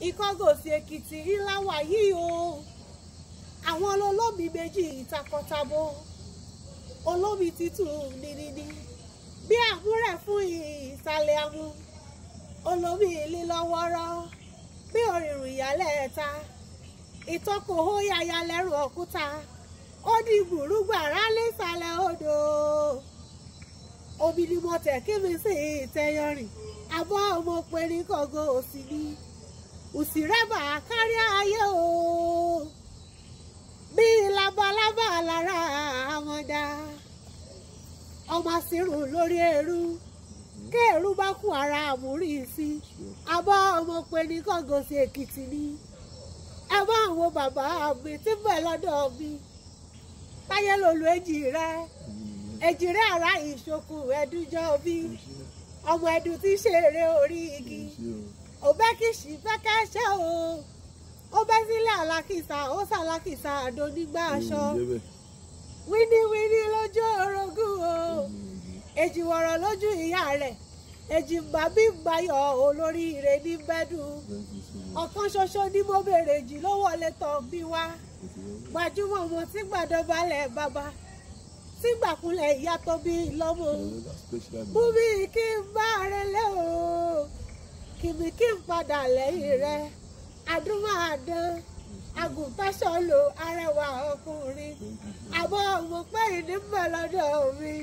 Ikogosi Ekiti ìlàwà yìí o. Àwọn olómi méjì takọtabo. Olómi títù nìnìní. Bí àmúrẹ̀ fún ìsàlẹ̀ amú. Olómi lílọ́wọ́rọ́. Bí òrìrùn ìyálẹ̀ ẹ̀ta. Ìtọ́kọ̀ ó yáya lẹ́rù òkúta. Ó di gbùrúgbàrá lẹ́sàlẹ̀ odò. Omi ni mo tẹ̀ kí mi sì tẹyọrìn. Àbọ̀ ọmọ pé ní Ikogosi ni. Òsìrẹ́bà kárí ayé o. Bí labalábá lára àmọ́dá. Ọmọ sírùn lórí ẹrú. Kéèrú bá kú ara àmúrí sí. Àbọ̀ ọmọ pé ní Ikogosi Ekiti ni. Ẹ bá àwọn bàbá mi tí bẹ̀ lọ́dọ̀ mi. Táyé lòlù èjì rẹ̀ ara ìṣokùn ẹ̀dújọ́ bí. Ọmọ ẹ̀dùn tí ṣeré orí igi. Òbẹ́ kìsì fẹ́kẹ́ṣẹ́ o. Ó bẹ́ sílẹ̀ alákìsà, ó sàlákìsà àdó nígbà aṣọ. Wíníwíní lójú orogún o. Èjì wọ̀rọ̀ lójú ìyá rẹ̀. Èjì bàbí gbayọ̀ olóríire ní bẹ́dùn. Ọ̀kan ṣoṣo ní mo bèrè jì ló wọlé tán bí wá. Gbajúmọ̀ mo tí gbàdọ̀balẹ̀ bàbá. Tí gbàkúnlẹ̀ ìyá tó bí lọ́mọ. Mú mi kí n bá rẹ lé o. Kìmí kí n padà lẹ́yìn rẹ̀. Adúmáadán. Àgùntàṣọ́lò arẹwà ọkùnrin. Àbọ̀ ọmọ pé ìdí ń bọ̀ lọ́dọ̀ mi.